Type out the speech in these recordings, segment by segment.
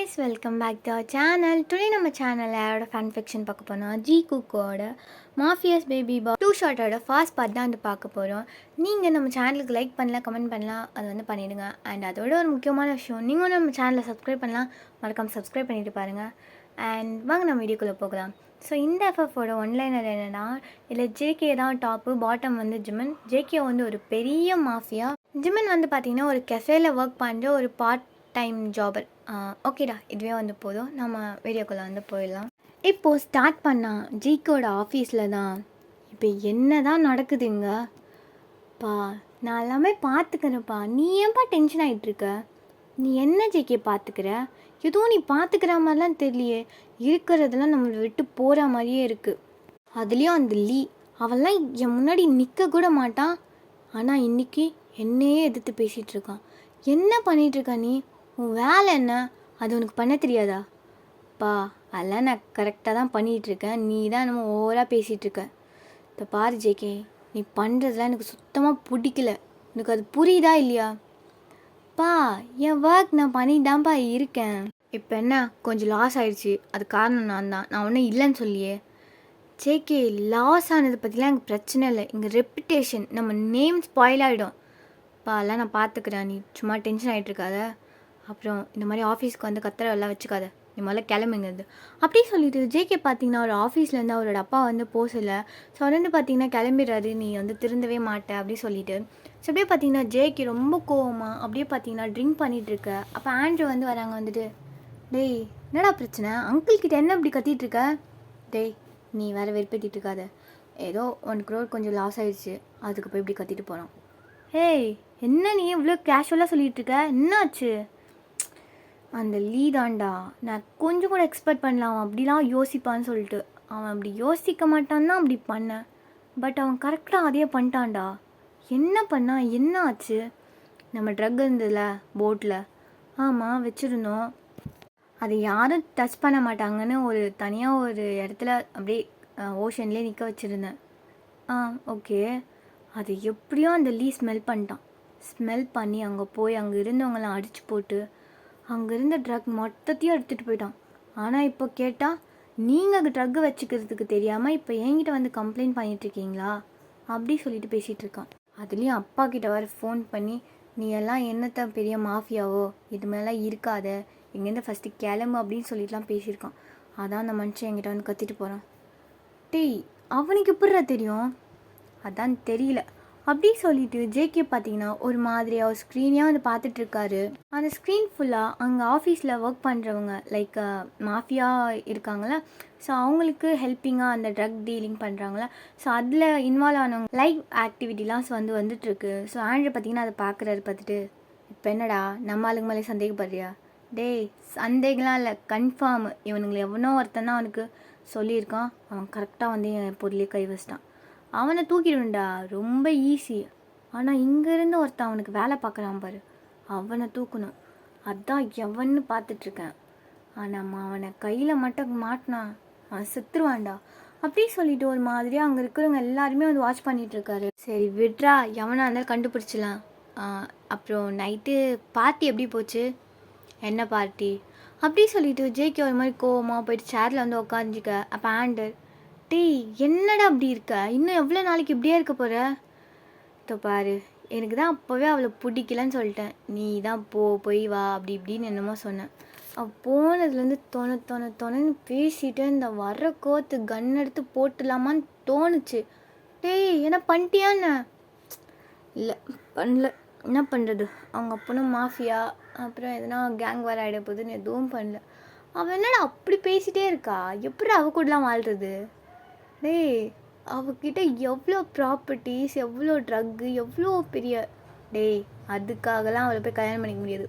guys, welcome back to our channel. Today நம்ம சேனல்ல யாரோட ஃபன் ஃபிக்ஷன் பார்க்க போறோம். ஜி குக்கோட மாஃபியாஸ் பேபி பா 2 ஷார்ட்டோட ஃபாஸ்ட் பார்ட் தான் வந்து பார்க்க போறோம். நீங்க நம்ம சேனலுக்கு லைக் பண்ணலாம், கமெண்ட் பண்ணலாம், அது வந்து பண்ணிடுங்க. அண்ட் அதோட ஒரு முக்கியமான விஷயம், நீங்க நம்ம சேனலை சப்ஸ்கிரைப் பண்ணலாம், மறக்காம சப்ஸ்கிரைப் பண்ணிட்டு பாருங்க. அண்ட் வாங்க நம்ம வீடியோக்குள்ள போகலாம். ஸோ இந்த எஃப்எஃபோட ஒன்லைனர் என்னன்னா, இதில் ஜேகே தான் டாப்பு, பாட்டம் வந்து ஜிமன். ஜேகே வந்து ஒரு பெரிய மாஃபியா. ஜிமன் வந்து பார்த்தீங்கன்னா ஒரு கெஃபேல ஒர்க் பண்ணுற ஒரு பார்ட் டைம் ஜாபர். ஓகேடா, இதுவே வந்து போதும், நம்ம வீடியோக்குள்ளே வந்து போயிடலாம். இப்போது ஸ்டார்ட் பண்ணால் ஜிகோட ஆஃபீஸில் தான். இப்போ என்ன தான் நடக்குதுங்க பா? நான் எல்லாமே பார்த்துக்கிறேன்ப்பா, நீ ஏன்ப்பா டென்ஷன் ஆகிட்டுருக்க? நீ என்ன ஜிகே பார்த்துக்கிற? எதுவும் நீ பார்த்துக்கிற மாதிரிலாம் தெரியலையே. இருக்கிறதெல்லாம் நம்மளை விட்டு போகிற மாதிரியே இருக்குது. அதுலேயும் அந்த லீ, அவெல்லாம் என் முன்னாடி நிற்க கூட மாட்டான். ஆனால் இன்றைக்கி என்னையே எதிர்த்து பேசிகிட்டு இருக்கான். என்ன பண்ணிகிட்ருக்க நீ? உன் வேலை என்ன? அது உனக்கு பண்ண தெரியாதா? பா, அதெல்லாம் நான் கரெக்டாக தான் பண்ணிகிட்ருக்கேன், நீ தான் நம்ம ஓவராக பேசிகிட்ருக்க. இப்போ பாரு ஜேகே, நீ பண்ணுறதுலாம் எனக்கு சுத்தமாக பிடிக்கல. எனக்கு அது புரியுதா இல்லையா? பா, என் ஒர்க் நான் பண்ணிதான்ப்பா இருக்கேன். இப்போ என்ன, கொஞ்சம் லாஸ் ஆகிடுச்சு, அது காரணம் நான் ஒன்றும் இல்லைன்னு சொல்லியே. ஜேகே, லாஸ் ஆனதை பற்றிலாம் எனக்கு பிரச்சனை இல்லை. எங்கள் ரெப்புடேஷன், நம்ம நேம் ஸ்பாயில் ஆகிடும். பா, அதெல்லாம் நான் பார்த்துக்கிறேன், நீ சும்மா டென்ஷன் ஆகிட்ருக்காத. அப்புறம் இந்த மாதிரி ஆஃபீஸ்க்கு வந்து கத்திரெல்லாம் வச்சுக்காத, நீ முதல்ல கிளம்புங்கிறது அப்படி சொல்லிட்டு ஜேகே பார்த்தீங்கன்னா ஒரு ஆஃபீஸ்லேருந்து அவரோட அப்பா வந்து போசலை. ஸோ அவர் வந்து பார்த்தீங்கன்னா கிளம்பிடுறாரு, நீ வந்து திருந்தவே மாட்டே அப்படி சொல்லிட்டு. ஸோ அப்படியே பார்த்தீங்கன்னா ஜேகே ரொம்ப கோவமாக அப்படியே பார்த்தீங்கன்னா ட்ரிங்க் பண்ணிகிட்ருக்க. அப்போ ஆண்ட்ரூ வந்து வராங்க. வந்துட்டு, டேய் என்னடா பிரச்சனை, அங்கிள் கிட்ட என்ன இப்படி கத்திகிட்ருக்க? டேய், நீ வேறு வெறுப்பேற்றிட்டு இருக்காத, ஏதோ 1 crore கொஞ்சம் லாஸ் ஆகிடுச்சு, அதுக்கு போய் இப்படி கத்திட்டு போகிறோம். ஹேய், என்ன நீ இவ்வளோ கேஷுவலாக சொல்லிகிட்டு இருக்க, என்னாச்சு? அந்த லீ தான்டா, நான் கொஞ்சம் கூட எக்ஸ்பெக்ட் பண்ணலாம் அவன் அப்படிலாம் யோசிப்பான்னு சொல்லிட்டு. அவன் அப்படி யோசிக்க மாட்டான்னு அப்படி பண்ணேன். பட் அவன் கரெக்டாக அதே பண்ணிட்டான்டா. என்ன பண்ணா, என்ன ஆச்சு? நம்ம ட்ரக் இருந்ததில்ல போட்டில், ஆமாம் வச்சுருந்தோம், அதை யாரும் டச் பண்ண மாட்டாங்கன்னு ஒரு தனியாக ஒரு இடத்துல அப்படியே ஓஷன்லேயே நிற்க வச்சுருந்தேன். ஓகே, அது எப்படியோ அந்த லீ ஸ்மெல் பண்ணிட்டான். ஸ்மெல் பண்ணி அங்கே போய் அங்கே இருந்தவங்களாம் அடித்து போட்டு அங்கே இருந்த ட்ரக் மொத்தத்தையும் எடுத்துகிட்டு போயிட்டான். ஆனால் இப்போ கேட்டால், நீங்கள் ட்ரக்கு வச்சுக்கிறதுக்கு தெரியாமல் இப்போ என்கிட்ட வந்து கம்ப்ளைண்ட் பண்ணிகிட்ருக்கீங்களா அப்படி சொல்லிட்டு பேசிகிட்டு இருக்கான். அதுலேயும் அப்பா கிட்ட வர ஃபோன் பண்ணி, நீ எல்லாம் என்னத்த பெரிய மாஃபியாவோ, இது மேலாம் இருக்காத, இங்கேருந்து ஃபஸ்ட்டு கிளம்பு அப்படின்னு சொல்லிட்டுலாம் பேசியிருக்கான். அதான் அந்த மனுஷன் என்கிட்ட வந்து கத்திட்டு போகிறான். டேய், அவனுக்கு எப்படிடா தெரியும்? அதான் தெரியல அப்படி சொல்லிட்டு ஜேகே பார்த்தீங்கன்னா ஒரு மாதிரியாக ஒரு ஸ்க்ரீனையாக வந்து பார்த்துட்ருக்காரு. அந்த ஸ்க்ரீன் ஃபுல்லாக அங்கே ஆஃபீஸில் ஒர்க் பண்ணுறவங்க லைக் மாஃபியா இருக்காங்கள, ஸோ அவங்களுக்கு ஹெல்ப்பிங்காக அந்த ட்ரக் டீலிங் பண்ணுறாங்கள, ஸோ அதில் இன்வால்வ் ஆனவங்க லைவ் ஆக்டிவிட்டிலாம் வந்து வந்துட்டுருக்கு. ஸோ ஆண்ட்ரூ பார்த்தீங்கன்னா அதை பார்க்குறாரு. பார்த்துட்டு, இப்போ என்னடா நம்ம ஆளுங்க மேலே சந்தேகப்படுறியா? டேய், சந்தேகம்லாம் இல்லை, கன்ஃபார்ம் இவனுங்களை எவனோ ஒருத்தன் தான் அவனுக்கு சொல்லியிருக்கான், அவன் கரெக்டாக வந்து என் பொருளே கை வச்சிட்டான், அவனை தூக்கிடுண்டா, ரொம்ப ஈஸி. ஆனால் இங்கேருந்து ஒருத்தன் அவனுக்கு வேலை பார்க்குறான் பாரு, அவனை தூக்கணும், அதான் எவன்னு பார்த்துட்ருக்கேன். ஆனால் அவனை கையில் மட்டும் மாட்டினான், அவன் செத்துருவான்டா அப்படி சொல்லிட்டு ஒரு மாதிரியாக அங்கே இருக்கிறவங்க எல்லாருமே வந்து வாட்ச் பண்ணிகிட்ருக்காரு. சரி விட்ரா, எவனாக இருந்தாலும் கண்டுபிடிச்சிடலாம். அப்புறம் நைட்டு பார்ட்டி எப்படி போச்சு? என்ன பார்ட்டி அப்படி சொல்லிட்டு ஜேகே ஒரு மாதிரி கோவமாக போயிட்டு சேரில் வந்து உட்காந்துக்க. அப்போ ஆண்டர், டேய் என்னடா அப்படி இருக்க, இன்னும் எவ்வளோ நாளைக்கு இப்படியே இருக்க போகிற? இதோ பாரு, எனக்கு தான் அப்போவே அவளை பிடிக்கலன்னு சொல்லிட்டேன், நீ தான் போய் வா அப்படி இப்படின்னு என்னமோ சொன்னேன். அவள் போனதுலேருந்து தொணன்னு பேசிட்டு இந்த வர்ற கோத்து கன் எடுத்து போட்டுலாமான்னு தோணுச்சு. டேய், என்ன பண்ணிட்டியான்னு? இல்லை பண்ணல, என்ன பண்ணுறது, அவங்க அப்பனும் மாஃபியா, அப்புறம் எதுனா கேங் வர ஆகிட போகுதுன்னு எதுவும் பண்ணல. அவள் என்னடா அப்படி பேசிகிட்டே இருக்கா, எப்படி அவ கூடலாம் வாழ்கிறது? டேய், அவகிட்ட எவ்வளோ ப்ராப்பர்ட்டிஸ், எவ்வளோ ட்ரக்கு, எவ்வளோ பெரிய, டேய் அதுக்காகலாம் அவளை போய் கல்யாணம் பண்ணிக்க முடியாது.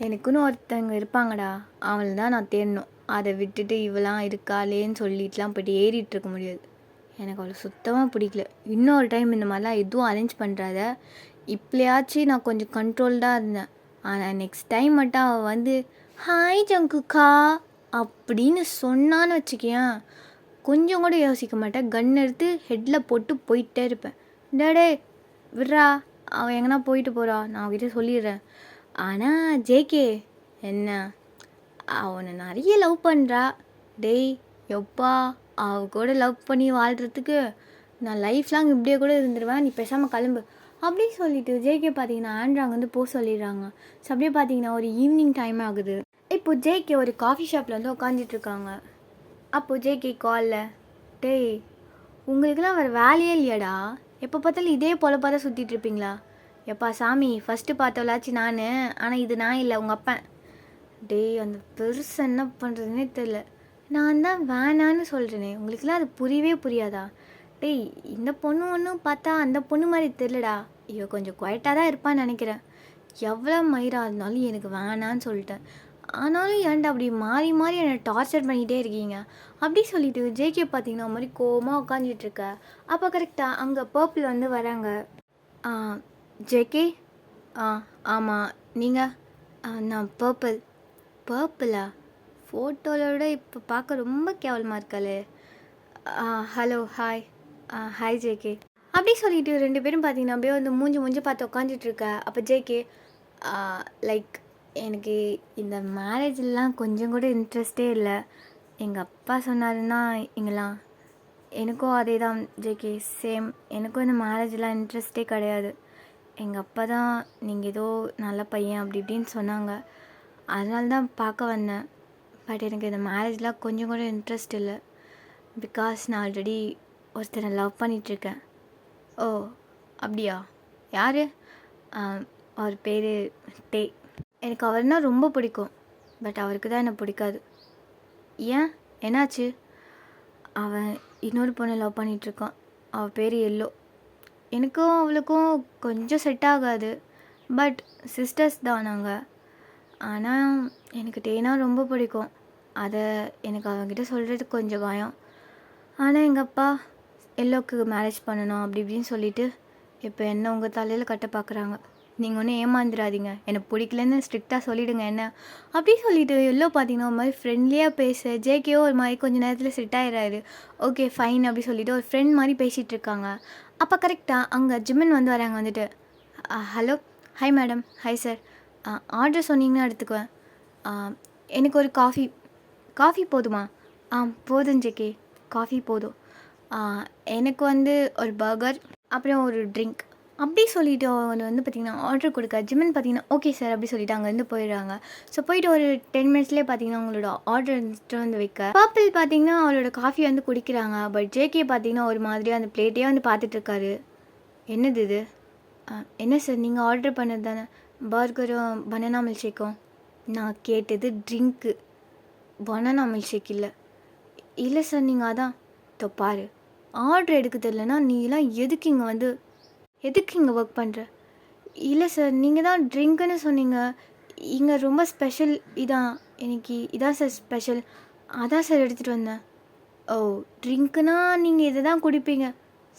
எனக்குன்னு ஒருத்தவங்க இருப்பாங்கடா, அவளை தான் நான் தேடணும். அதை விட்டுட்டு இவளாம் இருக்காளேன்னு சொல்லிட்டுலாம் போய்ட்டு ஏறிட்டு இருக்க முடியாது. எனக்கு அவளை சுத்தமாக பிடிக்கல. இன்னொரு டைம் இந்த மாதிரிலாம் எதுவும் அரேஞ்ச் பண்ணுறாத. இப்போயாச்சும் நான் கொஞ்சம் கண்ட்ரோல்டாக இருந்தேன். ஆனால் நெக்ஸ்ட் டைம் மட்டும் அவள் வந்து ஹாய் ஜங்குக்கா அப்படின்னு சொன்னான்னு வச்சுக்கேன், கொஞ்சம் கூட யோசிக்க மாட்டேன், கன் எடுத்து ஹெட்டில் போட்டு போயிட்டே இருப்பேன். டே விட்றா, அவன் எங்கன்னா போயிட்டு போகிறா, நான் அவகிட்ட சொல்லிடுறேன். ஆனால் ஜேகே என்ன, அவனை நிறைய லவ் பண்ணுறா. டேய் எப்பா, அவ கூட லவ் பண்ணி வாழ்கிறதுக்கு நான் லைஃப் லாங் இப்படியே கூட இருந்துருவேன், நீ பேசாமல் கிளம்பு அப்படின்னு சொல்லிட்டு ஜேகே பார்த்தீங்கன்னா ஆண்ட்ரா வந்து போக சொல்லிடுறாங்க. ஸோ அப்படியே பார்த்தீங்கன்னா ஒரு ஈவினிங் டைம் ஆகுது. இப்போது ஜேகே ஒரு காஃபி ஷாப்பில் வந்து உட்காந்துட்ருக்காங்க. அப்போது ஜேகே காலில், டேய் உங்களுக்குலாம் வேறு வேலையே இல்லையாடா, எப்போ பார்த்தாலும் இதே பொழப்பாக தான் சுற்றிட்டு இருப்பீங்களா? எப்பா சாமி, ஃபஸ்ட்டு பார்த்தவளாச்சு நான், ஆனால் இது நான் இல்லை உங்கள் அப்பன். டேய் அந்த பெருசு என்ன பண்ணுறதுனே தெரில, நான் தான் வேணான்னு சொல்கிறேனே, உங்களுக்குலாம் அது புரியவே புரியாதா? டேய் இந்த பொண்ணு ஒன்றும் பார்த்தா அந்த பொண்ணு மாதிரி தெரிலடா, இவ கொஞ்சம் குவைட்டாக தான் இருப்பான்னு நினைக்கிறேன். எவ்வளோ மயிரா இருந்தாலும் எனக்கு வேணான்னு சொல்லிட்டேன், ஆனாலும் ஏன்டா அப்படி மாறி மாறி என்னை டார்ச்சர் பண்ணிகிட்டே இருக்கீங்க அப்படி சொல்லிட்டு ஜேகே பார்த்தீங்கன்னா மாதிரி கோவமாக உட்காந்துட்ருக்க. அப்போ கரெக்டாக அங்கே பர்பிள் வந்து வராங்க. ஜேகே, ஆமாம் நீங்கள்? நான் பர்பிள். பர்பிளா? ஃபோட்டோவில் விட இப்போ பார்க்க ரொம்ப கேவலமாக இருக்காளே. Hello hi. ஹாய் ஜேகே அப்படி சொல்லிட்டு ரெண்டு பேரும் பார்த்தீங்கன்னா அப்படியே வந்து மூஞ்சி பார்த்து உட்காந்துட்ருக்க. அப்போ ஜேகே, லைக் எனக்கு இந்த மேரேஜ்லாம் கொஞ்சம் கூட இன்ட்ரெஸ்டே இல்லை. எங்கள் அப்பா சொன்னாருன்னா இங்கெல்லாம் எனக்கும் அதே தான் ஜேகே, சேம். எனக்கும் இந்த மேரேஜ்லாம் இன்ட்ரெஸ்டே கிடையாது. எங்கள் அப்பா தான் நீங்கள் ஏதோ நல்ல பையன் அப்படி இப்படின்னு சொன்னாங்க, அதனால தான் பார்க்க வந்தேன். பட் எனக்கு இந்த மேரேஜ்லாம் கொஞ்சம் கூட இன்ட்ரெஸ்ட் இல்லை. பிகாஸ் நான் ஆல்ரெடி ஒருத்தரை லவ் பண்ணிகிட்ருக்கேன். ஓ அப்படியா? யார்? அவர் பேர் டே. எனக்கு அவர்னால் ரொம்ப பிடிக்கும், பட் அவருக்கு தான் என்னை பிடிக்காது. ஏன், என்னாச்சு? அவன் இன்னொரு பொண்ணை லவ் பண்ணிகிட்ருக்கான். அவள் பேர் எல்லோ. எனக்கும் அவளுக்கும் கொஞ்சம் செட் ஆகாது, பட் சிஸ்டர்ஸ் தான் நாங்கள். ஆனால் எனக்கு டேனா ரொம்ப பிடிக்கும். அதை எனக்கு அவன்கிட்ட சொல்கிறதுக்கு கொஞ்சம் பயம். ஆனால் எங்கள் அப்பா எல்லோவுக்கு மேரேஜ் பண்ணணும் அப்படி இப்படின்னு சொல்லிவிட்டு இப்போ என்ன உங்கள் தலையில் கட்ட பார்க்குறாங்க. நீங்கள் ஒன்றும் ஏமாந்துடாதீங்க, எனக்கு பிடிக்கலன்னு ஸ்ட்ரிக்டாக சொல்லிவிடுங்க என்ன அப்படி சொல்லிவிட்டு எல்லோ பார்த்தீங்கன்னா ஒரு மாதிரி ஃப்ரெண்ட்லியாக பேச ஜேகேயோ ஒரு மாதிரி கொஞ்சம் நேரத்தில் செட் ஆகிடுறாரு. ஓகே ஃபைன் அப்படி சொல்லிவிட்டு ஒரு ஃப்ரெண்ட் மாதிரி பேசிகிட்டு இருக்காங்க. அப்போ கரெக்டாக அங்கே ஜிம்மன் வந்து வராங்க. வந்துட்டு hello, hi madam. Hi sir. Order சொன்னீங்கன்னா எடுத்துக்குவேன். எனக்கு ஒரு காஃபி போதுமா? போதும் ஜேகே, காஃபி போதும். எனக்கு வந்து ஒரு பர்கர் அப்புறம் ஒரு ட்ரிங்க் அப்படி சொல்லிவிட்டு அவங்க வந்து பார்த்திங்கன்னா ஆர்டர் கொடுக்க ஜிம்மன் பார்த்திங்கன்னா ஓகே சார் அப்படி சொல்லிவிட்டு அங்கேருந்து போயிடுறாங்க. ஸோ போயிட்டு ஒரு 10 மினிட்ஸ்லேயே பார்த்திங்கன்னா அவங்களோட ஆர்டர் எடுத்துகிட்டு வந்து வைக்க பர்பிள் பார்த்திங்கன்னா அவளோட காஃபி வந்து குடிக்கிறாங்க. பட் ஜேகே பார்த்திங்கன்னா ஒரு மாதிரியாக அந்த பிளேட்டையே வந்து பார்த்துட்ருக்காரு. என்னது இது? என்ன சார் நீங்கள் ஆர்டர் பண்ணது தானே பர்கரும் பனானா மில்க் ஷேக்கும்? நான் கேட்டது ட்ரிங்க்கு, பனானா மில்க் ஷேக் இல்லை. இல்லை சார் நீங்கள் அதான் பாரு, ஆர்டர் எடுக்க தெரியலனா நீலாம் எதுக்கு இங்கே ஒர்க் பண்ணுற? இல்லை சார் நீங்கள் தான் ட்ரிங்க்குன்னு சொன்னீங்க, இங்கே ரொம்ப ஸ்பெஷல் இதான், எனக்கு இதான் சார் ஸ்பெஷல், அதான் சார் எடுத்துகிட்டு வந்தேன். ஓ ட்ரிங்க்குனா நீங்கள் இதை தான் குடிப்பீங்க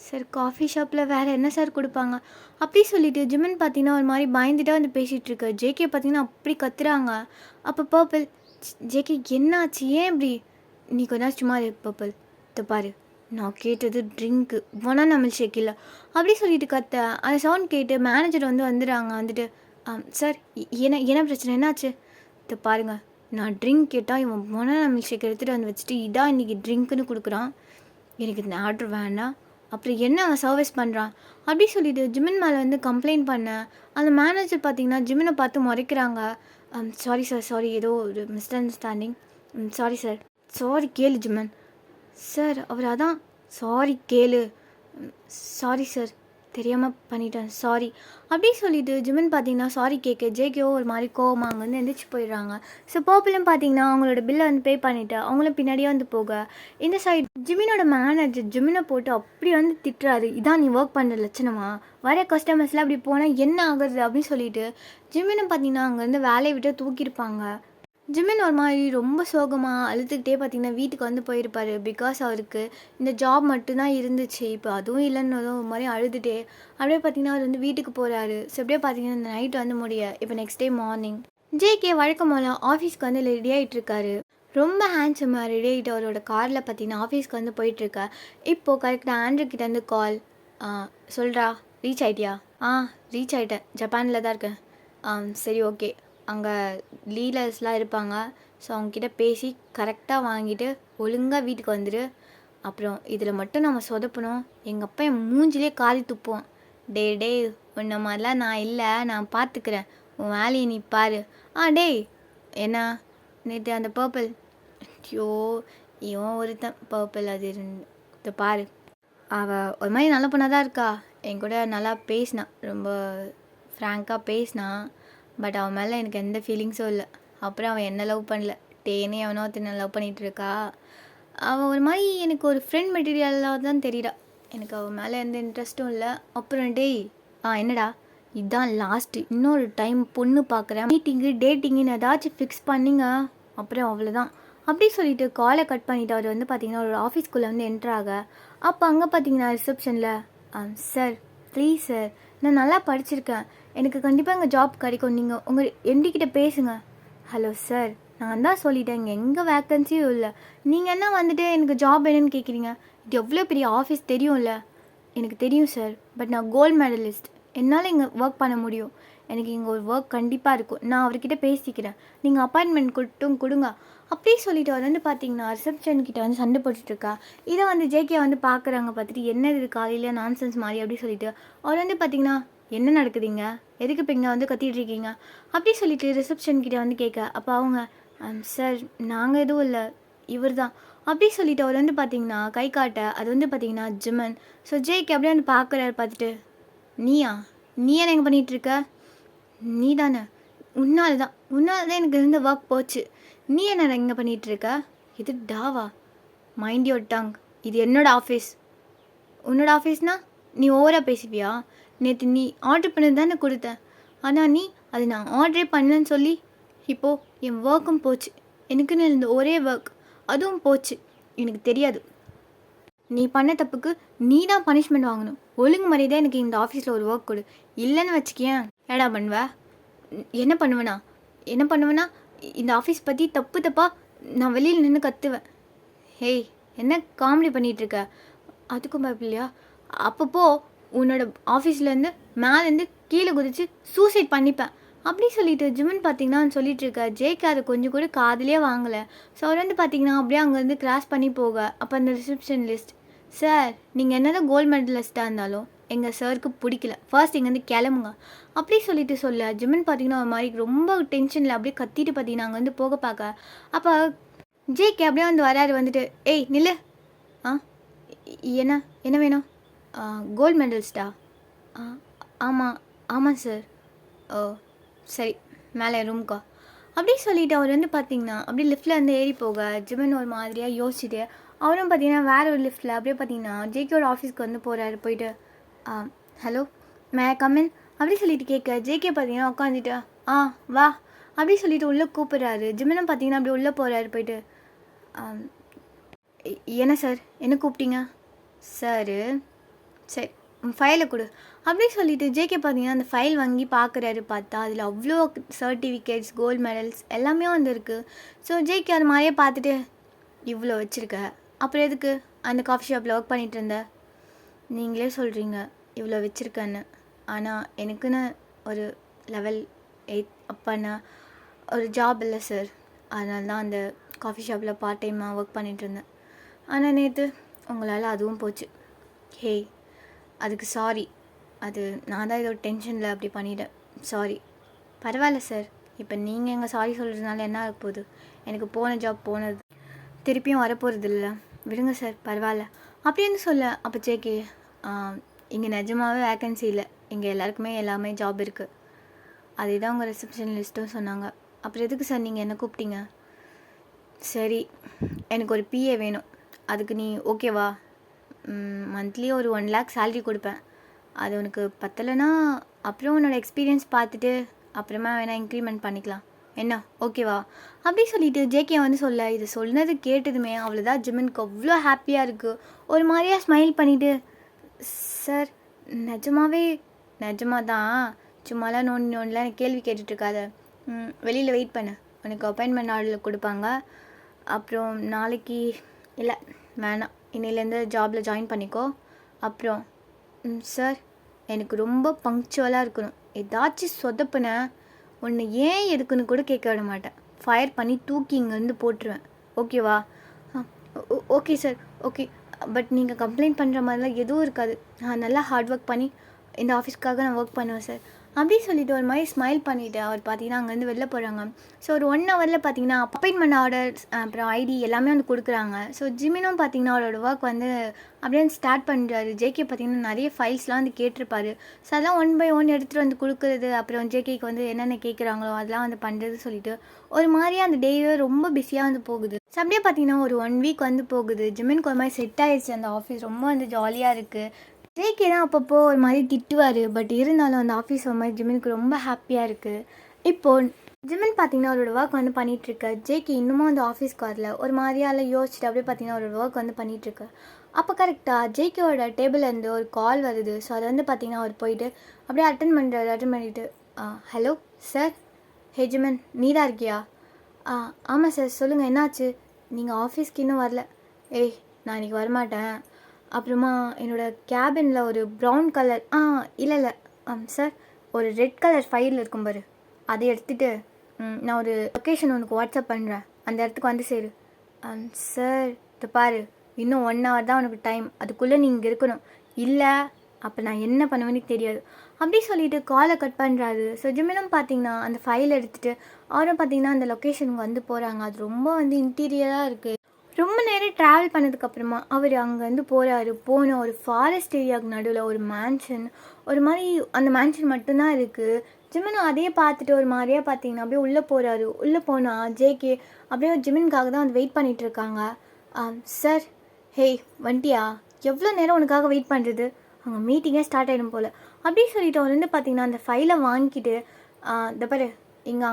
சார், காஃபி ஷாப்பில் வேறு என்ன சார் கொடுப்பாங்க அப்படி சொல்லிவிட்டு ஜிம்மன் பார்த்தீங்கன்னா ஒரு மாதிரி பயந்துட்டே வந்து பேசிகிட்ருக்கு. ஜேகே பார்த்தீங்கன்னா அப்படி கத்துறாங்க. அப்போ பர்பிள், ஜேகே என்னாச்சு, ஏன் இப்படி? நீ கொஞ்சம் சும்மா பர்பிள், பாரு நான் கேட்டது ட்ரிங்க்கு, பனானா மில்க் ஷேக் இல்லை அப்படி சொல்லிட்டு கத்த அந்த சவுண்ட் கேட்டு மேனேஜர் வந்து வந்துடுறாங்க. வந்துட்டு சார் என்ன பிரச்சனை, என்னாச்சு? பாருங்கள், நான் ட்ரிங்க் கேட்டால் இவன் பனானா மில்க் ஷேக் எடுத்துகிட்டு வந்து வச்சுட்டு இதான் இன்றைக்கி ட்ரிங்க்குன்னு கொடுக்குறான், எனக்கு இந்த ஆர்டர் வேண்டாம், அப்புறம் என்ன அவன் சர்வீஸ் பண்ணுறான் அப்படி சொல்லிட்டு ஜிம்மன் மேலே வந்து கம்ப்ளைண்ட் பண்ணேன். அந்த மேனேஜர் பார்த்திங்கன்னா ஜிம்மனை பார்த்து முறைக்கிறாங்க. சாரி சார், சாரி, ஏதோ ஒரு miss understanding, sorry sir. Sorry கேளு ஜிம்மன். சார் அவர் அதான், சாரி கேளு. சாரி சார், தெரியாமல் பண்ணிட்டேன், சாரி அப்படி சொல்லிவிட்டு ஜிம்மன் பார்த்தீங்கன்னா சாரி கேட்க ஜேகேஓ ஒரு மாதிரி கோவமாக அங்கே வந்து எந்திரிச்சு போயிடுறாங்க. ஸோ பர்பிளும் பார்த்தீங்கன்னா அவங்களோட பில்லை வந்து பே பண்ணிவிட்டு அவங்களும் பின்னாடியே வந்து போக இந்த சைடு ஜிம்மினோட மேனேஜர் ஜிம்மினை போட்டு அப்படி வந்து திட்டுறாரு. இதான் நீ ஒர்க் பண்ணுற லட்சணமா, வர கஸ்டமர்ஸ்லாம் அப்படி போனால் என்ன ஆகுறது அப்படின்னு சொல்லிட்டு ஜிம்மினை பார்த்தீங்கன்னா அங்கேருந்து வேலையை விட்டு தூக்கியிருப்பாங்க. ஜிம்மின் ஒரு மாதிரி ரொம்ப சோகமாக அழுதுகிட்டே பார்த்திங்கன்னா வீட்டுக்கு வந்து போயிருப்பார். பிகாஸ் அவருக்கு இந்த ஜாப் மட்டும்தான் இருந்துச்சு, இப்போ அதுவும் இல்லைன்னதும் ஒரு மாதிரி அழுதுகிட்டே அப்படியே பார்த்திங்கன்னா அவர் வந்து வீட்டுக்கு போகிறாரு. ஸோ அப்படியே பார்த்திங்கன்னா இந்த நைட் வந்து முடிய இப்போ நெக்ஸ்ட் டே மார்னிங் ஜேகே வழக்கம் போல் ஆஃபீஸ்க்கு வந்து ரெடி ஆகிட்டுருக்காரு. ரொம்ப ஹேண்ட்ஸமாக ரெடி ஆகிட்டு அவரோட காரில் பார்த்திங்கன்னா ஆஃபீஸ்க்கு வந்து போயிட்டுருக்கா. இப்போது கரெக்டாக ஆண்ட்ருக்கிட்ட வந்து கால், சொல்கிறா ரீச் ஆகிட்டியா? ரீச் ஆகிட்டேன், ஜப்பானில் தான் இருக்கேன். சரி ஓகே, அங்கே லீடர்ஸ்லாம் இருப்பாங்க. ஸோ அவங்கக்கிட்ட பேசி கரெக்டாக வாங்கிட்டு ஒழுங்காக வீட்டுக்கு வந்துடு. அப்புறம் இதில் மட்டும் நம்ம சொதப்பணும், எங்கள் அப்பா என் மூஞ்சிலே காரி துப்புவோம். டேய் உன்ன மாதிரிலாம் நான் இல்லை, நான் பார்த்துக்கிறேன், உன் வேலையை நீ பாரு. டேய் என்ன நேற்று அந்த பர்பிள், ஐயோ இவன் ஒருத்தன் பர்பிள் அது இதை பாரு. அவள் ஒரு மாதிரி நல்ல பொண்ணாக தான் இருக்கா, என் கூட நல்லா பேசினான், ரொம்ப ஃப்ராங்காக பேசினான். பட் அவன் மேலே எனக்கு எந்த ஃபீலிங்ஸும் இல்லை. அப்புறம் அவன் என்ன லவ் பண்ணல, டேனே அவனோ ஒருத்தனை லவ் பண்ணிகிட்டு இருக்கா. அவள் ஒரு மாதிரி எனக்கு ஒரு ஃப்ரெண்ட் மெட்டீரியலாக தான் தெரியுறா, எனக்கு அவள் மேலே எந்த இன்ட்ரெஸ்ட்டும் இல்லை. அப்புறம் டேய் என்னடா இதுதான் லாஸ்ட்டு, இன்னொரு டைம் பொண்ணு பார்க்குறேன், மீட்டிங்கு டேட்டிங்குன்னு ஏதாச்சும் ஃபிக்ஸ் பண்ணிங்க அப்புறம் அவ்வளோதான் அப்படி சொல்லிட்டு காலை கட் பண்ணிவிட்டு அவர் வந்து பார்த்திங்கன்னா ஒரு ஆஃபீஸ்க்குள்ளே வந்து என்ட்ராக. அப்போ அங்கே பார்த்தீங்கன்னா ரிசப்ஷனில் சார் ப்ளீஸ் சார், நான் நல்லா படிச்சிருக்கேன், எனக்கு கண்டிப்பாக இங்கே ஜாப் கிடைக்கும், நீங்கள் உங்கள் எம்டிக்கிட்ட பேசுங்க. ஹலோ சார், நான் தான் சொல்லிட்டேன் இங்கே எங்கே வேக்கன்சியும் இல்லை, நீங்கள் என்ன வந்துட்டு எனக்கு ஜாப் வேணும்னு கேட்குறீங்க, இது எவ்வளோ பெரிய ஆஃபீஸ் தெரியும்ல. எனக்கு தெரியும் சார், பட் நான் கோல்டு மெடலிஸ்ட், என்னால் இங்கே ஒர்க் பண்ண முடியும், எனக்கு இங்கே ஒரு ஒர்க் கண்டிப்பாக இருக்கும், நான் அவர்கிட்ட பேசிக்கிறேன், நீங்கள் அப்பாயின்மெண்ட் கொடுங்க. அப்படியே சொல்லிட்டு அவர் வந்து பார்த்தீங்கன்னா ரிசப்ஷன்கிட்ட வந்து சண்டை போட்டுட்ருக்கா. இதை வந்து ஜேகே வந்து பார்க்குறாங்க, பார்த்துட்டு என்ன இது காலையில் நான்சென்ஸ் மாதிரி அப்படி சொல்லிட்டு அவர் வந்து பார்த்தீங்கன்னா என்ன நடக்குதுங்க, எதுக்கு இப்போ இங்கே வந்து கத்திட்டு இருக்கீங்க அப்படி சொல்லிட்டு ரிசப்ஷன்கிட்ட வந்து கேட்க. அப்போ அவங்க சார் நாங்கள் எதுவும் இல்லை, இவர் தான் அப்படி சொல்லிட்டு அவர் வந்து பார்த்தீங்கன்னா கை காட்ட. அது வந்து பார்த்தீங்கன்னா ஜிமன். ஸோ ஜேகே அப்படியே வந்து பார்க்குறாரு, பார்த்துட்டு நீ என்ன எங்கே பண்ணிகிட்ருக்க, நீ தானே, உன்னால் தான் எனக்கு இருந்த ஒர்க் போச்சு, நீ என்ன இங்கே பண்ணிகிட்ருக்க, இது டாவா, மைண்ட் யோர் டங், இது என்னோடய ஆஃபீஸ், உன்னோட ஆஃபீஸ்னா நீ ஓவராக பேசிப்பியா, நேற்று நீ ஆர்டர் பண்ணது தானே கொடுத்தேன், ஆனால் நீ அது நான் ஆர்டரே பண்ணலன்னு சொல்லி இப்போது என் ஒர்க்கும் போச்சு, எனக்குன்னு இருந்த ஒரே ஒர்க் அதுவும் போச்சு, எனக்கு தெரியாது, நீ பண்ண தப்புக்கு நீ தான் பனிஷ்மெண்ட் வாங்கணும், ஒழுங்கு மரியாதை எனக்கு இந்த ஆஃபீஸில் ஒரு ஒர்க் கொடு, இல்லைன்னு வச்சுக்கேன் ஏடா பண்ணுவ, என்ன பண்ணுவேன்னா இந்த ஆஃபீஸ் பற்றி தப்பாக நான் வெளியில் நின்று கத்துவேன். ஹேய் என்ன காமெடி பண்ணிகிட்ருக்க, அதுக்கும் பயப்பில்லையா, அப்பப்போ உன்னோட ஆஃபீஸ்லேருந்து மேலேருந்து கீழே குதித்து சூசைட் பண்ணிப்பேன் அப்படி சொல்லிட்டு ஜிமன் பார்த்தீங்கன்னா சொல்லிகிட்ருக்க. ஜேக்கு அதை கொஞ்சம் கூட காதிலே வாங்கலை. ஸோ அவர் வந்து பார்த்தீங்கன்னா அப்படியே அங்கேருந்து கிராஸ் பண்ணி போக. அப்போ அந்த ரிசப்ஷன் லிஸ்ட், சார் நீங்கள் என்ன தான் கோல்டு மெடலிஸ்ட்டாக இருந்தாலும் எங்கள் சாருக்கு பிடிக்கல, ஃபர்ஸ்ட் இங்கேருந்து கிளம்புங்க அப்படி சொல்லிட்டு சொல்ல. ஜிமன் பார்த்தீங்கன்னா ஒரு மாதிரி ரொம்ப டென்ஷனில் அப்படியே கத்திட்டு பார்த்தீங்கன்னா அங்கே வந்து போக பார்க்க. அப்போ ஜேகே அப்படியே வந்து வராரு, வந்துட்டு ஏய் நில்லு, என்ன வேணும், கோல்டு மெடலிஸ்டா, ஆமாம் சார், ஓ சரி மேலே ரூம்க்கா அப்படி சொல்லிவிட்டு அவர் வந்து பார்த்தீங்கன்னா அப்படியே லிஃப்ட்டில் வந்து ஏறி போக. ஜிமன் ஒரு மாதிரியாக யோசிச்சுட்டு அவரும் பார்த்தீங்கன்னா வேறு ஒரு லிஃப்ட்டில் அப்படியே பார்த்தீங்கன்னா ஜேகேயோட ஆஃபீஸ்க்கு வந்து போகிறாரு. போயிட்டு ஹலோ மே கமின் அப்படி சொல்லிட்டு கேட்க. ஜேகே பார்த்தீங்கன்னா உட்காந்துட்டு வா அப்படி சொல்லிட்டு உள்ளே கூப்பிட்றாரு. ஜிமனும் பார்த்தீங்கன்னா அப்படியே உள்ளே போகிறாரு. போயிட்டு என்ன சார் என்ன கூப்பிட்டீங்க, சார் சரி ஃபைலை கொடு அப்படி சொல்லிட்டு ஜேகே பார்த்தீங்கன்னா அந்த ஃபைல் வாங்கி பார்க்குறாரு. பார்த்தா அதில் அவ்வளோ சர்டிஃபிகேட்ஸ் கோல்டு மெடல்ஸ் எல்லாமே வந்து இருக்குது. ஸோ ஜேகே அது மாதிரியே பார்த்துட்டு இவ்வளோ வச்சுருக்க, அப்புறம் எதுக்கு அந்த காஃபி ஷாப்பில் ஒர்க் பண்ணிகிட்டு இருந்த, நீங்களே சொல்கிறீங்க இவ்வளோ வச்சுருக்கேன்னு, ஆனால் எனக்குன்னு ஒரு லெவல் 8 அப்போனா ஒரு ஜாப் இல்லை சார், அதனால தான் அந்த காஃபி ஷாப்பில் பார்ட் டைமாக ஒர்க் பண்ணிகிட்ருந்தேன். ஆனால் நேற்று உங்களால் அதுவும் போச்சு. ஹேய் அதுக்கு சாரி, அது நான் தான் ஏதோ டென்ஷனில் அப்படி பண்ணிட்டேன், சாரி. பரவாயில்ல சார், இப்போ நீங்கள் எங்கள் சாரி சொல்கிறதுனால என்ன ஆக போகுது, எனக்கு போன ஜாப் போனது திருப்பியும் வரப்போகிறது இல்லை, விடுங்க சார் பரவாயில்ல அப்படின்னு சொல்ல. அப்போ ஜேகே இங்கே நிஜமாகவே வேக்கன்சி இல்லை, இங்கே எல்லாருக்குமே எல்லாமே ஜாப் இருக்குது, அதே தான் உங்கள் ரிசப்ஷன் லிஸ்ட்டும் சொன்னாங்க, அப்புறம் எதுக்கு சார் நீங்கள் என்ன கூப்பிட்டீங்க, சரி எனக்கு ஒரு பிஏ வேணும், அதுக்கு நீ ஓகேவா, மந்த்லி ஒரு 1 lakh சேல்ரி கொடுப்பேன், அது உனக்கு பத்தலைன்னா அப்புறம் உன்னோட எக்ஸ்பீரியன்ஸ் பார்த்துட்டு அப்புறமா வேணால் இன்க்ரிமெண்ட் பண்ணிக்கலாம், என்ன ஓகேவா அப்படி சொல்லிட்டு ஜேகே வந்து சொல்ல. இது சொன்னது கேட்டதுமே அவ்வளோதான் ஜிமனுக்கு அவ்வளோ ஹாப்பியாக இருக்குது. ஒரு மாதிரியாக ஸ்மைல் பண்ணிவிட்டு சார் நிஜமாக தான், சும்மாலாம் நோண்டெலாம் எனக்கு கேள்வி கேட்டுட்ருக்காத, வெளியில் வெயிட் பண்ணு, உனக்கு அப்பாயின்மெண்ட் ஆர்டரில் கொடுப்பாங்க, அப்புறம் நாளைக்கு இல்லை வேணாம் இன்னிலேருந்து ஜாபில் ஜாயின் பண்ணிக்கோ. அப்புறம் சார் எனக்கு ரொம்ப பங்க்சுவலாக இருக்கணும், ஏதாச்சும் சொதப்புன உன்னை ஏன் எதுக்குன்னு கூட கேட்க விட மாட்டேன். ஃபயர் பண்ணி தூக்கி இங்கேருந்து போட்டுருவேன். ஓகேவா? Okay sir, okay. பட் நீங்கள் கம்ப்ளைண்ட் பண்ணுற மாதிரிலாம் எதுவும் இருக்காது. நான் நல்லா ஹார்ட் ஒர்க் பண்ணி இந்த ஆஃபீஸ்க்காக நான் ஒர்க் பண்ணுவேன் சார். அப்படின்னு சொல்லிட்டு ஒரு மாதிரி ஸ்மைல் பண்ணிவிட்டு அவர் பார்த்தீங்கன்னா அங்கேருந்து வெளில போகிறாங்க. ஸோ ஒரு 1 ஹவரில் பார்த்தீங்கன்னா அப்பாயின்மெண்ட் ஆர்டர்ஸ் அப்புறம் ஐடி எல்லாமே வந்து கொடுக்குறாங்க. ஸோ ஜிமினும் பார்த்தீங்கன்னா அவரோட ஒர்க் வந்து அப்படியே ஸ்டார்ட் பண்ணுறாரு. ஜேகே பார்த்தீங்கன்னா நிறைய ஃபைல்ஸ்லாம் வந்து கேட்டிருப்பாரு. ஸோ அதெல்லாம் 1 பை 1 எடுத்துகிட்டு வந்து கொடுக்குறது, அப்புறம் ஜேகேக்கு வந்து என்னென்ன கேட்குறாங்களோ அதெல்லாம் வந்து பண்ணுறது சொல்லிட்டு ஒரு மாதிரியே அந்த டேவே ரொம்ப பிஸியாக வந்து போகுது. ஸோ அப்படியே பார்த்தீங்கன்னா ஒரு 1 வீக் வந்து போகுது. ஜிமினுக்கு ஒரு மாதிரி செட் ஆயிடுச்சு அந்த ஆஃபீஸ், ரொம்ப வந்து ஜாலியாக இருக்குது. ஜேகே தான் அப்பப்போ ஒரு மாதிரி திட்டுவார், பட் இருந்தாலும் அந்த ஆஃபீஸ் ஒரு மாதிரி ஜிமினுக்கு ரொம்ப ஹாப்பியாக இருக்குது. இப்போது ஜிமின் பார்த்தீங்கன்னா அவரோட ஒர்க் வந்து பண்ணிகிட்ருக்க. ஜேகே இன்னமும் அந்த ஆஃபீஸ்க்கு வரல. ஒரு மாதிரியால் யோசிச்சுட்டு அப்படியே பார்த்தீங்கன்னா அவரோட ஒர்க் வந்து பண்ணிகிட்ருக்கு. அப்போ கரெக்டாக ஜேகேவோட டேபிள்லேருந்து ஒரு கால் வருது. ஸோ அதை வந்து பார்த்தீங்கன்னா அவர் போயிட்டு அப்படியே அட்டன் பண்ணிட்டு ஹலோ சார், ஹே ஜிமின், நீ தான் இருக்கியா? ஆமாம் சார், சொல்லுங்கள், என்னாச்சு? நீங்கள் ஆஃபீஸ்க்கு இன்னும் வரல. ஏய், நான் இன்றைக்கி வரமாட்டேன். அப்புறமா என்னோடய கேபினில் ஒரு ப்ரௌன் கலர் இல்லை சார், ஒரு ரெட் கலர் ஃபைல் இருக்கும் பாரு, அதை எடுத்துகிட்டு நான் ஒரு லொக்கேஷன் உனக்கு வாட்ஸ்அப் பண்ணுறேன், அந்த இடத்துக்கு வந்து சேரு. சார், இது பாரு, இன்னும் 1 hour தான் உனக்கு டைம், அதுக்குள்ளே நீ இங்கே இருக்கணும். இல்லை அப்போ நான் என்ன பண்ணுவேன்னு தெரியாது. அப்படி சொல்லிவிட்டு காலை கட் பண்ணுறாரு. ஸோ ஜிமினும் பார்த்தீங்கன்னா அந்த ஃபைல் எடுத்துகிட்டு அவரும் பார்த்தீங்கன்னா அந்த லொக்கேஷனுக்கு வந்து போகிறாங்க. அது ரொம்ப வந்து இன்டீரியராக இருக்குது. ரொம்ப நேரம் ட்ராவல் பண்ணதுக்கப்புறமா அவர் அங்கேருந்து போகிறாரு. போன ஒரு ஃபாரஸ்ட் ஏரியாவுக்கு நடுவில் ஒரு மேன்ஷன், ஒரு மாதிரி அந்த மேன்ஷன் மட்டும்தான் இருக்குது. ஜிமினும் அதையே பார்த்துட்டு ஒரு மாதிரியாக பார்த்தீங்கன்னா அப்படியே உள்ளே போகிறாரு. உள்ளே போனால் ஜேகே அப்படியே ஜிமினுக்காக தான் வந்து வெயிட் பண்ணிகிட்ருக்காங்க. சார், ஹேய் வண்டியா, எவ்வளோ நேரம் உனக்காக வெயிட் பண்ணுறது? அங்கே மீட்டிங்கே ஸ்டார்ட் ஆகிடும் போல். அப்படின்னு சொல்லிட்டு அவர் வந்து பார்த்தீங்கன்னா அந்த ஃபைலை வாங்கிட்டு இந்த பாரு,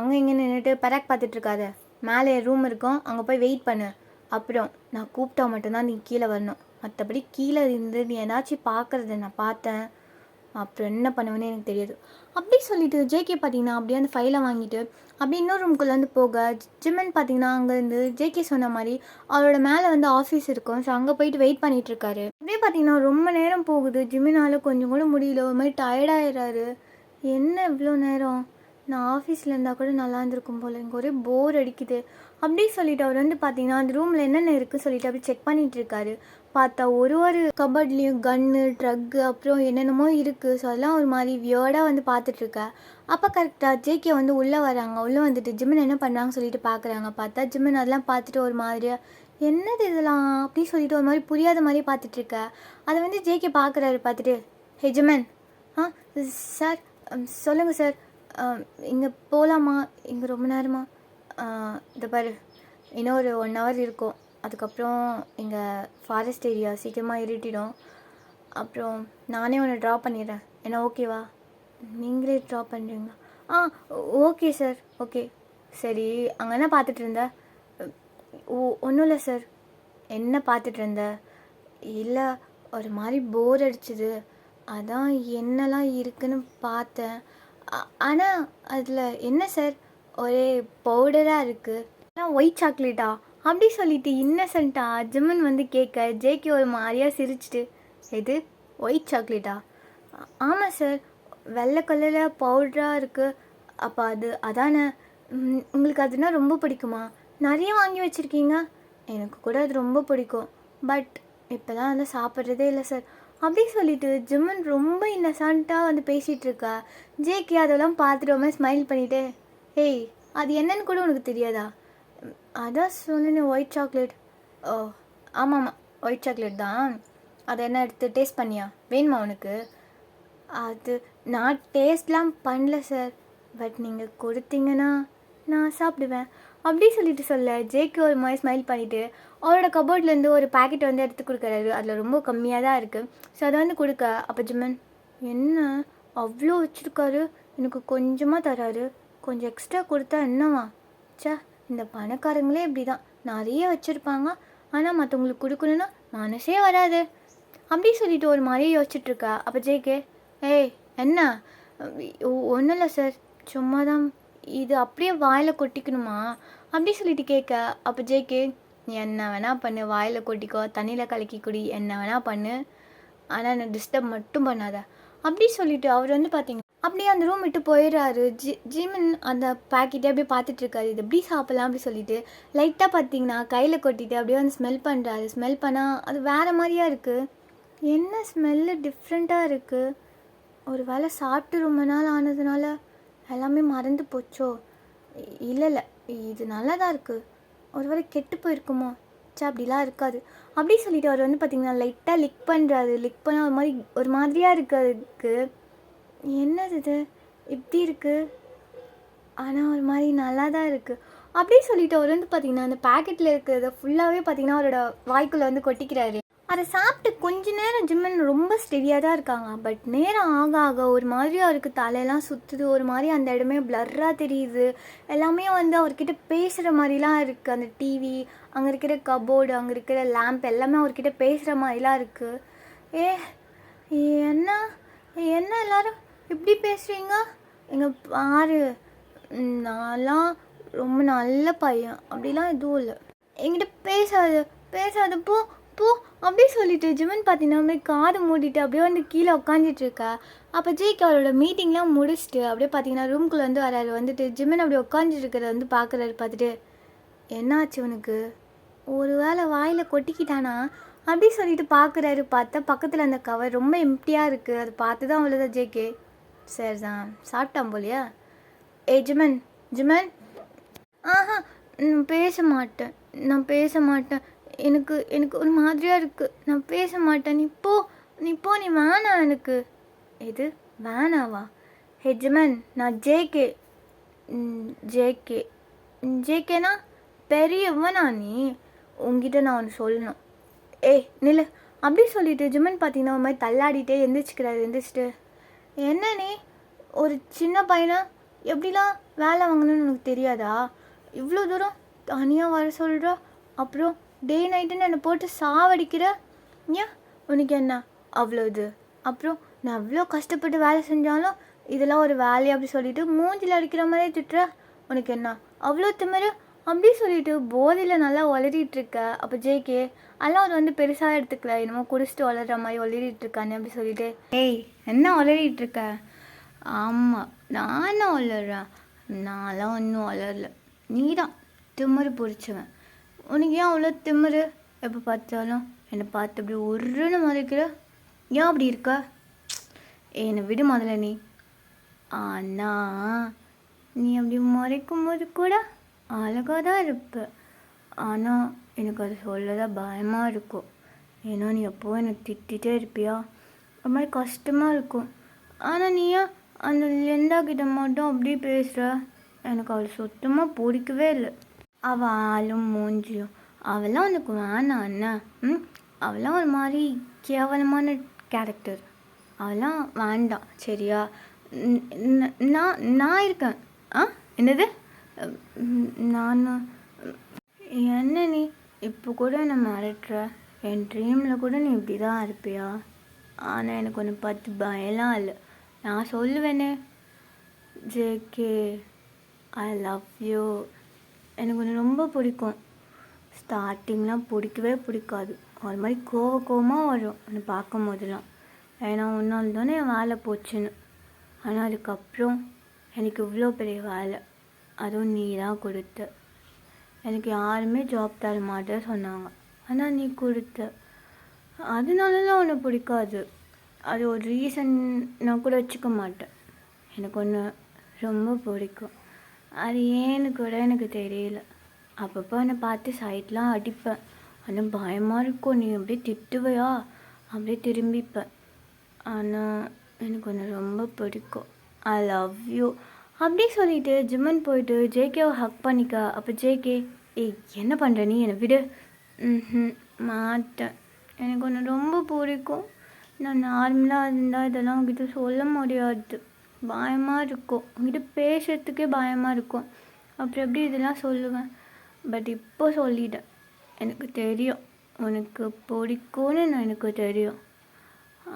அங்கே இங்கே நின்றுட்டு பராக் பார்த்துட்ருக்காத, மேலே ரூம் இருக்கும், அங்கே போய் வெயிட் பண்ணு. அப்புறம் நான் கூப்பிட்டா மட்டும்தான் நீ கீழே வரணும். மற்றபடி கீழே இருந்து நீ ஏதாச்சும் பார்க்குறத நான் பார்த்தேன், அப்புறம் என்ன பண்ணுவேன்னு எனக்கு தெரியாது. அப்படி சொல்லிட்டு ஜேகே பார்த்தீங்கன்னா அப்படியே அந்த ஃபைலை வாங்கிட்டு அப்படி இன்னொரு ரூம்குள்ளே வந்து போக ஜிமின் பார்த்தீங்கன்னா அங்கேருந்து ஜேகே சொன்ன மாதிரி அவரோட மேலே வந்து ஆஃபீஸ் இருக்கும். ஸோ அங்கே போயிட்டு வெயிட் பண்ணிகிட்ருக்காரு. அப்படியே பார்த்தீங்கன்னா ரொம்ப நேரம் போகுது. ஜிமினால் கொஞ்சம் கூட முடியல, ஒரு மாதிரி டயர்டாயிடுறாரு. என்ன இவ்வளோ நேரம், நான் ஆஃபீஸில் இருந்தால் கூட நல்லா இருந்திருக்கும் போல், எனக்கு ஒரே போர் அடிக்குது. அப்படி சொல்லிட்டு அவர் வந்து பார்த்தீங்கன்னா அந்த ரூமில் என்னென்ன இருக்குது சொல்லிட்டு அப்படி செக் பண்ணிகிட்டு இருக்காரு. பார்த்தா ஒரு கபட்லேயும் கன்னு, ட்ரக்கு, அப்புறம் என்னென்னமோ இருக்குது. ஸோ அதெல்லாம் ஒரு மாதிரி வியர்டாக வந்து பார்த்துட்ருக்கேன். அப்போ கரெக்டாக ஜேகே வந்து உள்ளே வராங்க. உள்ளே வந்துட்டு ஜிமின் என்ன பண்ணுறாங்கன்னு சொல்லிட்டு பார்க்குறாங்க. பார்த்தா ஜிமின் அதெல்லாம் பார்த்துட்டு ஒரு மாதிரியாக என்னது இதெல்லாம் அப்படின்னு சொல்லிட்டு ஒரு மாதிரி புரியாத மாதிரி பார்த்துட்ருக்க. அதை வந்து ஜேகே பார்க்குறாரு. பார்த்துட்டு ஹே ஜிமின், சார், சொல்லுங்கள் சார், இங்கே போகலாமா? இங்கே ரொம்ப நேரமா? இதை பாரு, இன்னும் ஒரு 1 hour இருக்கும், அதுக்கப்புறம் எங்கள் ஃபாரஸ்ட் ஏரியா சீக்கிரமாக இருட்டிடும். அப்புறம் நானே ஒன்று ட்ரா பண்ணிடுறேன், என்ன ஓகேவா? நீங்களே ட்ரா பண்ணுறீங்களா? Okay sir, okay. சரி, அங்கே என்ன பார்த்துட்டு இருந்த? ஒன்றும் இல்லை சார். என்ன பார்த்துட்டு இருந்த? இல்லை, ஒரு மாதிரி போர் அடிச்சுது, அதான் என்னெல்லாம் இருக்குன்னு பார்த்தேன். ஆனால் அதில் என்ன சார், ஒரே பவுடராக இருக்குது, ஆனால் ஒயிட் சாக்லேட்டா? அப்படி சொல்லிட்டு இன்னசென்ட்டாக ஜிமின் வந்து கேட்க ஜேகே ஒரு மாதிரியாக சிரிச்சிட்டு, எது ஒயிட் சாக்லேட்டா? ஆமாம் சார், வெள்ளை கலரில் பவுடராக இருக்குது. அப்போ அதானே, உங்களுக்கு அதுனா ரொம்ப பிடிக்குமா? நிறைய வாங்கி வச்சுருக்கீங்க. எனக்கு கூட அது ரொம்ப பிடிக்கும், பட் இப்போ தான் வந்து சாப்பிட்றதே இல்லை சார். அப்படி சொல்லிட்டு ஜிமின் ரொம்ப இன்னசென்ட்டாக வந்து பேசிகிட்டு இருக்கா. ஜேகே அதெல்லாம் பார்த்துட்டு ரொம்ப ஸ்மைல் பண்ணிவிட்டு, ஏய், அது என்னன்னு கூட உனக்கு தெரியாதா? அதான் சொன்னேன், ஒயிட் சாக்லேட். ஓ ஆமாம், ஒயிட் சாக்லேட் தான். அதை என்ன எடுத்து டேஸ்ட் பண்ணியா? வேணுமா உனக்கு? அது நான் டேஸ்ட்லாம் பண்ணல சார், பட் நீங்கள் கொடுத்தீங்கன்னா நான் சாப்பிடுவேன். அப்படி சொல்லிட்டு சொல்ல ஜேகே ஒரு மாதிரி ஸ்மைல் பண்ணிவிட்டு அவரோட கபோர்ட்லேருந்து ஒரு பேக்கெட் வந்து எடுத்து கொடுக்குறாரு. அதில் ரொம்ப கம்மியாக தான் இருக்குது. ஸோ அதை வந்து கொடுக்க, அப்போ ஜிமின், என்ன அவ்வளோ வச்சுருக்காரு, எனக்கு கொஞ்சமாக தராரு, கொஞ்சம் எக்ஸ்ட்ரா கொடுத்தா என்னவா? சே, இந்த பணக்காரங்களே இப்படி தான், நிறைய வச்சுருப்பாங்க, ஆனால் மற்றவங்களுக்கு கொடுக்கணுன்னா மனசே வராது. அப்படி சொல்லிட்டு ஒரு மாதிரி யோசிச்சுட்ருக்கா. அப்போ ஜேகே, ஏய் என்ன? ஒன்றும் இல்லை சார், சும்மா தான். இது அப்படியே வாயில் கொட்டிக்கணுமா? அப்படி சொல்லிட்டு கேட்க, அப்போ ஜேகே, நீ என்ன வேணால் பண்ணு, வாயில் கொட்டிக்கோ, தண்ணியில் கலக்கி குடி, என்ன வேணால் பண்ணு, ஆனால் என்னை டிஸ்டர்ப் மட்டும் பண்ணாத. அப்படி சொல்லிட்டு அவர் வந்து பார்த்தீங்க அப்படியே அந்த ரூம் விட்டு போயிடுறாரு. ஜிமின் அந்த பாக்கெட்டே அப்படியே பார்த்துட்ருக்காரு. இது எப்படி சாப்பிட்லாம் அப்படி சொல்லிட்டு லைட்டாக பார்த்தீங்கன்னா கையில் கொட்டிட்டு அப்படியே வந்து ஸ்மெல் பண்ணுறாரு. ஸ்மெல் பண்ணால் அது வேறு மாதிரியா இருக்குது. என்ன ஸ்மெல்லு டிஃப்ரெண்ட்டாக இருக்குது. ஒரு வேளை சாப்பிட்டு ரொம்ப நாள் ஆனதுனால எல்லாமே மறந்து போச்சோ? இல்லை இல்லை, இது நல்லா தான் இருக்குது. ஒரு வேளை கெட்டு போயிருக்குமோ? அப்படிலாம் இருக்காது அப்படி சொல்லிட்டு அவர் வந்து பார்த்திங்கன்னா லைட்டாக லிக் பண்ணுறாரு. லிக் பண்ணால் ஒரு மாதிரியாக இருக்குது. அதுக்கு என்னது இது இப்படி இருக்குது, ஆனால் ஒரு மாதிரி நல்லா தான் இருக்குது அப்படி சொல்லிட்டு அவர் வந்து பார்த்திங்கன்னா அந்த பேக்கெட்டில் இருக்கிறத ஃபுல்லாகவே பார்த்திங்கன்னா அவரோட வாய்க்குள்ளே வந்து கொட்டிக்கிறாரு. அதை சாப்பிட்டு கொஞ்ச நேரம் ஜிம்மன் ரொம்ப ஸ்டெடியாக தான் இருக்காங்க. பட் நேரம் ஆக ஆக ஒரு மாதிரி அவருக்கு தலையெல்லாம் சுற்றுது. ஒரு மாதிரி அந்த இடமே பிளர்ராக தெரியுது. எல்லாமே வந்து அவர்கிட்ட பேசுகிற மாதிரிலாம் இருக்குது. அந்த டிவி, அங்கே இருக்கிற கபோர்டு, அங்கே இருக்கிற லேம்ப் எல்லாமே அவர்கிட்ட பேசுகிற மாதிரிலாம் இருக்குது. என்ன என்ன எல்லோரும் இப்படி பேசுகிறீங்க? எங்கே பாரு, நான்லாம் ரொம்ப நல்ல பையன், அப்படிலாம் எதுவும் இல்லை. என்கிட்ட பேசாத போ போ அப்படி சொல்லிட்டு ஜிம்மன் பார்த்தீங்கன்னா அப்படியே காது மூடிட்டு அப்படியே வந்து கீழே உட்காந்துட்ருக்கா. அப்போ ஜேக்கு அவரோட மீட்டிங்லாம் முடிச்சுட்டு அப்படியே பார்த்தீங்கன்னா ரூம்குள்ளே வந்து வராரு. வந்துட்டு ஜிம்மன் அப்படியே உட்காந்துட்ருக்கிறத வந்து பார்க்குறாரு. பார்த்துட்டு என்னாச்சு உனக்கு, ஒரு வேளை வாயில் கொட்டிக்கிட்டானா அப்படி சொல்லிட்டு பார்க்குறாரு. பார்த்தா பக்கத்தில் அந்த கவர் ரொம்ப எம்டியாக இருக்குது. அது பார்த்து தான் அவ்வளோதான் ஜேகே. சரி தான் சாப்பிட்டான் போலியா? ஜிம்மன் ஜிம்மன் ஆஹா நான் பேச மாட்டேன் எனக்கு ஒரு மாதிரியாக இருக்குது. நான் பேச மாட்டேன். நீ போ நீ வேணாம் எனக்கு. எது வேணாவா? ஜிம்மன் நான் ஜேகே. ஜேகேனா பெரியவனா நீ? உங்ககிட்ட நான் ஒன்று சொல்லணும். நில்லு அப்படி சொல்லிட்டு ஜிம்மன் பார்த்தீங்கன்னா ஒரு மாதிரி தள்ளாடிட்டே எந்திரிச்சிட்டு என்ன நீ ஒரு சின்ன பையனா எப்படிலாம் வேலை வாங்கணும்னு உனக்கு தெரியாதா? இவ்வளோ தூரம் தனியாக வர சொல்கிற, அப்புறம் டே நைட்டுன்னு என்னை போட்டு சாவடிக்கிற. ஏன் உனக்கு என்ன அவ்வளோ இது? அப்புறம் நான் அவ்வளோ கஷ்டப்பட்டு வேலை செஞ்சாலும் இதெல்லாம் ஒரு வேலையை அப்படி சொல்லிட்டு மூஞ்சில் அடிக்கிற மாதிரியே திட்டுற. உனக்கு என்ன அவ்வளோ திமிரு அப்படி சொல்லிட்டு போதையில் நல்லா உளறிட்டுருக்க. அப்போ ஜேகே அதெல்லாம் அவர் வந்து பெருசாக எடுத்துக்கல, என்னமோ குடிச்சிட்டு வளர்கிற மாதிரி உளறிட்டுருக்கானே அப்படி சொல்லிட்டு என்ன உளறிட்டுருக்க? ஆமாம் நான் என்ன உளறேன்? நான்லாம் ஒன்றும் வளரல, நீ தான் திமிரு பிடிச்சவன். உனக்கு ஏன் அவ்வளோ திமிரு? எப்போ பார்த்தாலும் என்னை பார்த்து அப்படி ஒருன்னு மறைக்கிற. ஏன் அப்படி இருக்க? என்னை விடு முதல்ல நீ. ஆனால் நீ அப்படி மறைக்கும் போது கூட அழகாக தான் இருப்ப. ஆனால் எனக்கு அது சொல்லதான் பயமாக இருக்கும். ஏன்னா நீ எப்போவும் எனக்கு திட்டிகிட்டே இருப்பியா, ஒரு மாதிரி கஷ்டமாக இருக்கும். ஆனால் நீ ஏன் அந்த லெண்டா கிட்ட மட்டும் அப்படியே பேசுகிற? எனக்கு அவள் சுத்தமாக பிடிக்கவே இல்லை. அவள் ஆளும் மூஞ்சியும் அவெல்லாம் உனக்கு வேணாம் அண்ணா. அவெல்லாம் ஒரு மாதிரி கேவலமான கேரக்டர், அவெல்லாம் வேண்டாம் சரியா? நான் இருக்கேன். என்னது? நான் என்ன நீ இப்போ கூட என்னை மிரட்டுற? என் ட்ரீமில் கூட நீ இப்படி தான் இருப்பியா? ஆனால் எனக்கு ஒன்று பார்த்து பயம்லாம் இல்லை, நான் சொல்லுவேனே. J K I love you. எனக்கு ஒன்று ரொம்ப பிடிக்கும். ஸ்டார்டிங்லாம் பிடிக்கவே பிடிக்காது, ஒரு மாதிரி கோவமாக வரும் என்னை பார்க்கும் போதெல்லாம். ஏன்னா ஒன்றால் தானே என் வேலை போச்சுன்னு. ஆனால் அதுக்கப்புறம் எனக்கு இவ்வளோ பெரிய வேலை, அதுவும் நீ தான் கொடுத்த. எனக்கு யாருமே ஜாப் தர மாட்டேன்னு சொன்னாங்க, ஆனால் நீ கொடுத்த. அதனாலலாம் ஒன்று பிடிக்காது, அது ஒரு ரீசன் நான் கூட வச்சுக்க மாட்டேன். எனக்கு ஒன்று ரொம்ப பிடிக்கும், அது ஏன்னு கூட எனக்கு தெரியல. அப்பப்போ என்னை பார்த்து சைட்லாம் அடிப்பேன், ஆனால் பயமாக இருக்கும். நீ அப்படியே திட்டுவையா, அப்படியே திரும்பிப்பேன். ஆனால் எனக்கு ஒன்று ரொம்ப பிடிக்கும். ஐ லவ் யூ அப்படி சொல்லிட்டு ஜிம்மன் போயிட்டு ஜேகேவை ஹக் பண்ணிக்க. அப்போ ஜேகே என்ன பண்ணுற நீ, என்னை விடு. மாட்டேன், எனக்கு ஒன்று ரொம்ப பிடிக்கும். நான் நார்மலாக இருந்தால் இதெல்லாம் உங்ககிட்ட சொல்ல முடியாது, பயமாக இருக்கும். உங்ககிட்ட பேசுறதுக்கே பயமாக இருக்கும், அப்புறம் எப்படி இதெல்லாம் சொல்லுவேன். பட் இப்போ சொல்லிட்டேன், எனக்கு தெரியும் உனக்கு பிடிக்கும்னு எனக்கு தெரியும்.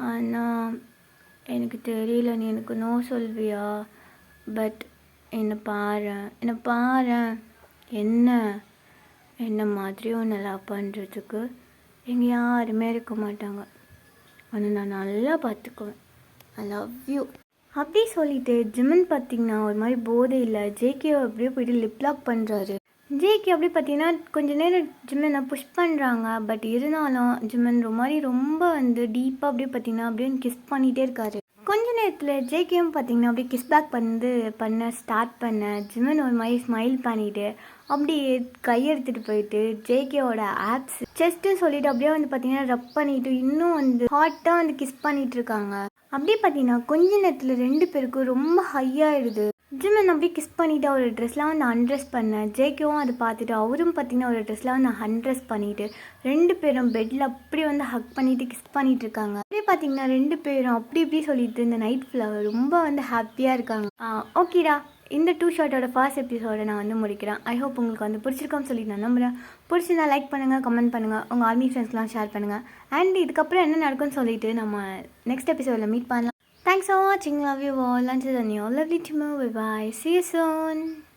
ஆனால் எனக்கு தெரியல நீ எனக்கு நோ சொல்வியா. பட் என்னை பாரேன் என்ன மாதிரி ஒன்று லவ் பண்ணுறதுக்கு எங்கே யாருமே இருக்க மாட்டாங்க. ஆனால் நான் நல்லா பார்த்துக்குவேன். ஐ லவ் யூ. அப்படி சொல்லிட்டு ஜிமின் பார்த்தீங்கன்னா ஒரு மாதிரி போதை இல்லை ஜேகே அப்படியே போயிட்டு லிப் லாக் பண்ணுறாரு. ஜேகே அப்படி பார்த்தீங்கன்னா கொஞ்ச நேரம் ஜிமினை புஷ் பண்ணுறாங்க. பட் இருந்தாலும் ஜிமின் ரொம்ப வந்து டீப்பாக அப்படியே பார்த்தீங்கன்னா அப்படியே கிஸ் பண்ணிகிட்டே இருக்காரு. கொஞ்ச நேரத்தில் ஜேகேவும் பார்த்தீங்கன்னா அப்படியே கிஸ் பேக் பண்ண ஸ்டார்ட் பண்ண ஜிமின் ஒரு மாதிரி ஸ்மைல் பண்ணிட்டு அப்படியே கையெடுத்துட்டு போயிட்டு ஜேகேவோட ஆப்ஸ் செஸ்ட்டுன்னு சொல்லிட்டு அப்படியே வந்து பார்த்தீங்கன்னா ரப் பண்ணிட்டு இன்னும் வந்து ஹாட்டாக வந்து கிஸ் பண்ணிட்டு இருக்காங்க. அப்படியே பார்த்தீங்கன்னா கொஞ்ச நேரத்தில் 2 பேருக்கும் ரொம்ப ஹையாகிடுது. ஜிமின் அப்படியே கிஸ் பண்ணிவிட்டு அவர் ட்ரெஸ்லாம் வந்து அன்ட்ரெஸ் பண்ணேன். ஜேகேவும் அதை பார்த்துட்டு அவரும் பார்த்தீங்கன்னா ஒரு ட்ரெஸ்லாம் வந்து அன்ட்ரெஸ் பண்ணிவிட்டு 2 பேரும் பெட்டில் அப்படி வந்து ஹக் பண்ணிவிட்டு கிஸ் பண்ணிட்டு இருக்காங்க. அப்படியே பார்த்தீங்கன்னா 2 பேரும் அப்படி இப்படி சொல்லிட்டு இந்த நைட் ஃபுல்லாக ரொம்ப வந்து ஹாப்பியாக இருக்காங்க. ஓகேடா, இந்த 2 ஷார்ட்டோட ஃபர்ஸ்ட் எபிசோடை நான் வந்து முடிக்கிறேன். ஐ ஹோப் உங்களுக்கு வந்து பிடிச்சிருக்கோன்னு சொல்லி நான் நம்புகிறேன். பிடிச்சிருந்தா லைக் பண்ணுங்கள், கமெண்ட் பண்ணுங்கள், உங்கள் ஆர்மி ஃப்ரெண்ட்ஸ்லாம் ஷேர் பண்ணுங்கள். அண்ட் இதுக்கப்புறம் என்ன நடக்கும்னு சொல்லிட்டு நம்ம நெக்ஸ்ட் எபிசோடில் மீட் பண்ணலாம். Thanks for watching. Love you all. Until then, you're lovely to move. Bye. See you soon.